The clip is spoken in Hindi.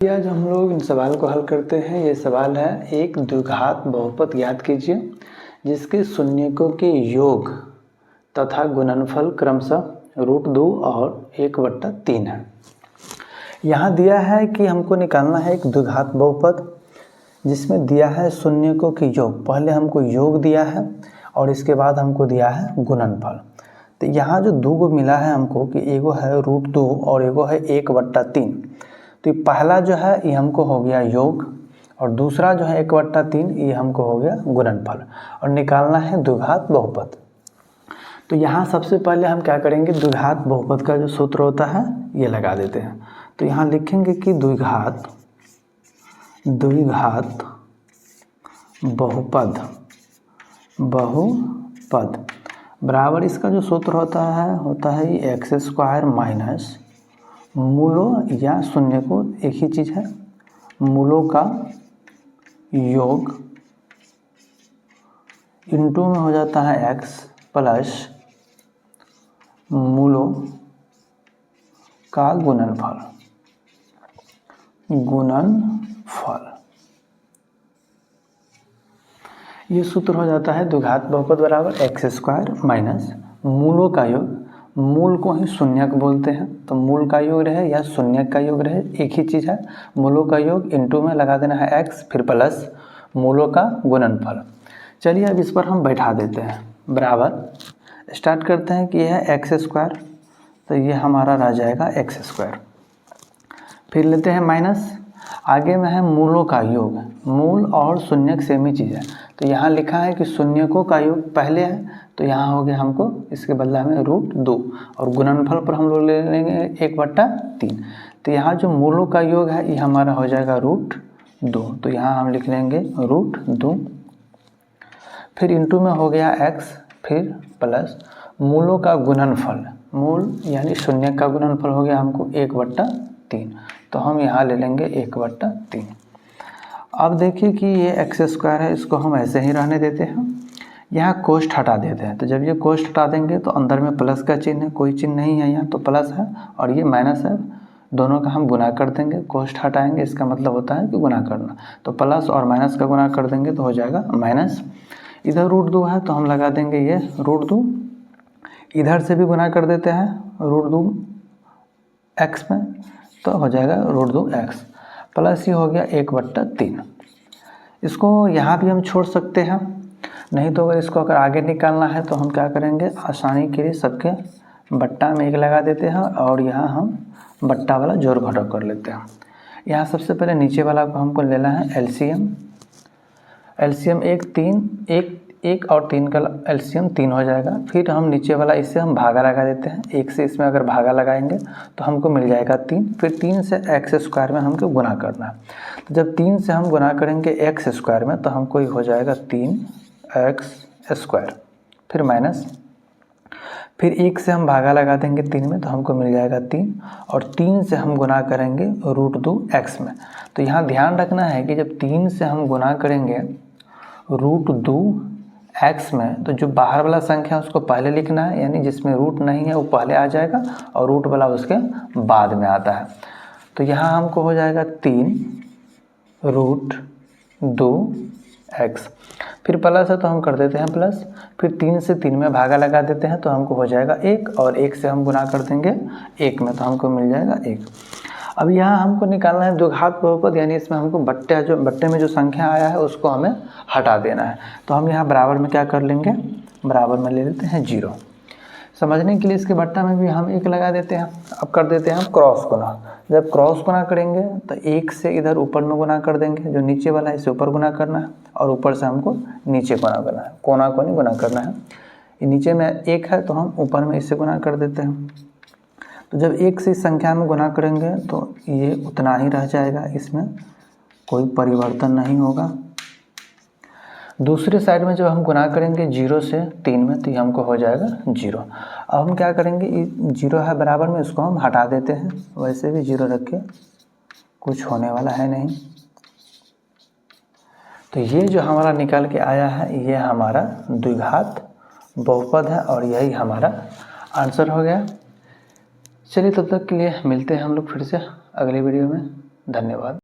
आज हम लोग इन सवाल को हल करते हैं। ये सवाल है, एक द्विघात बहुपद ज्ञात कीजिए जिसके शून्यकों के योग तथा गुणनफल क्रमशः √2 और 1/3 है। यहाँ दिया है कि हमको निकालना है एक द्विघात बहुपद जिसमें दिया है शून्यकों के योग। पहले हमको योग दिया है और इसके बाद हमको दिया है गुणनफल। तो यहाँ जो दो मिला है हमको कि एगो है √2 और एगो है 1/3। तो ये पहला जो है ये हमको हो गया योग और दूसरा जो है 1/3 ये हमको हो गया गुणनफल और निकालना है द्विघात बहुपद। तो यहाँ सबसे पहले हम क्या करेंगे, द्विघात बहुपद का जो सूत्र होता है ये लगा देते हैं। तो यहाँ लिखेंगे कि द्विघात बहुपद बराबर इसका जो सूत्र होता है ये x² माइनस मूलों या शून्य को एक ही चीज़ है, मूलों का योग इंटू में हो जाता है x प्लस मूलों का गुणनफल। ये सूत्र हो जाता है द्विघात बहुपद बराबर x² माइनस मूलों का योग। मूल को ही शून्यक बोलते हैं, तो मूल का योग रहे या शून्यक का योग रहे एक ही चीज़ है। मूलों का योग इंटू में लगा देना है x फिर प्लस मूलों का गुणनफल। चलिए अब इस पर हम बैठा देते हैं। बराबर स्टार्ट करते हैं कि यह है x², तो ये हमारा रह जाएगा x²। फिर लेते हैं माइनस, आगे में है मूलों का योग। मूल और शून्यक सेम ही चीज़ है, तो यहाँ लिखा है कि शून्यकों का योग पहले है, तो यहाँ हो गया हमको इसके बदला में √2 और गुणनफल पर हम लोग ले लेंगे 1/3। तो यहाँ जो मूलों का योग है ये हमारा हो जाएगा √2, तो यहाँ हम लिख लेंगे √2। फिर इंटू में हो गया x फिर प्लस मूलों का गुणनफल। मूल यानी शून्य का गुणनफल हो गया हमको 1/3, तो हम यहाँ ले लेंगे 1/3। अब देखिए कि ये x² है, इसको हम ऐसे ही रहने देते हैं। यहाँ कोष्ठ हटा देते हैं, तो जब ये कोष्ठ हटा देंगे तो अंदर में प्लस का चिन्ह है, कोई चिन्ह नहीं है यहाँ, तो प्लस है और ये माइनस है। दोनों का हम गुना कर देंगे, कोष्ठ हटाएंगे इसका मतलब होता है कि गुना करना, तो प्लस और माइनस का गुना कर देंगे तो हो जाएगा माइनस। इधर √2 है तो हम लगा देंगे ये √2। इधर से भी गुना कर देते हैं √2 x में, तो हो जाएगा √2x प्लस ये हो गया 1/3। इसको यहाँ भी हम छोड़ सकते हैं, नहीं तो अगर इसको आगे निकालना है तो हम क्या करेंगे, आसानी के लिए सबके बट्टा में 1 लगा देते हैं और यहाँ हम बट्टा वाला जोड़ घटाव कर लेते हैं। यहाँ सबसे पहले नीचे वाला को हमको लेना है एलसीएम। 1 और 3 का एलसीएम 3 हो जाएगा। फिर हम नीचे वाला इससे हम भागा लगा देते हैं, 1 से इसमें अगर भागा लगाएंगे तो हमको मिल जाएगा 3। फिर 3 से x² में हमको गुना करना है, तो जब 3 से हम गुना करेंगे x² में तो हमको हो जाएगा 3x²। फिर माइनस, फिर 1 से हम भागा लगा देंगे 3 में तो हमको मिल जाएगा 3 और 3 से हम गुना करेंगे √2x में। तो यहाँ ध्यान रखना है कि जब 3 से हम गुना करेंगे √2x में तो जो बाहर वाला संख्या है उसको पहले लिखना है, यानी जिसमें रूट नहीं है वो पहले आ जाएगा और रूट वाला उसके बाद में आता है। तो यहाँ हमको हो जाएगा 3√2x। फिर प्लस है तो हम कर देते हैं प्लस, फिर 3 से 3 में भागा लगा देते हैं तो हमको हो जाएगा 1 और 1 से हम गुना कर देंगे 1 में तो हमको मिल जाएगा 1। अब यहाँ हमको निकालना है द्विघात बहुपद, यानी इसमें हमको बट्टे में जो संख्या आया है उसको हमें हटा देना है। तो हम यहाँ बराबर में क्या कर लेंगे, बराबर में ले लेते हैं 0। समझने के लिए इसके बट्टा में भी हम 1 लगा देते हैं। अब कर देते हैं हम क्रॉस गुना। जब क्रॉस गुना करेंगे तो 1 से इधर ऊपर में गुना कर देंगे, जो नीचे वाला है इसे ऊपर गुना करना है और ऊपर से हमको नीचे गुना करना है, कोना कोनी गुना करना है। ये नीचे में 1 है तो हम ऊपर में इससे गुना कर देते हैं। तो जब 1 से इस संख्या में गुना करेंगे तो ये उतना ही रह जाएगा, इसमें कोई परिवर्तन नहीं होगा। दूसरे साइड में जब हम गुना करेंगे 0 से 3 में तो ये हमको हो जाएगा 0। अब हम क्या करेंगे, 0 है बराबर में, इसको हम हटा देते हैं। वैसे भी 0 रख के कुछ होने वाला है नहीं। तो ये जो हमारा निकाल के आया है ये हमारा द्विघात बहुपद है और यही हमारा आंसर हो गया। चलिए तब तक के लिए मिलते हैं हम लोग फिर से अगले वीडियो में। धन्यवाद।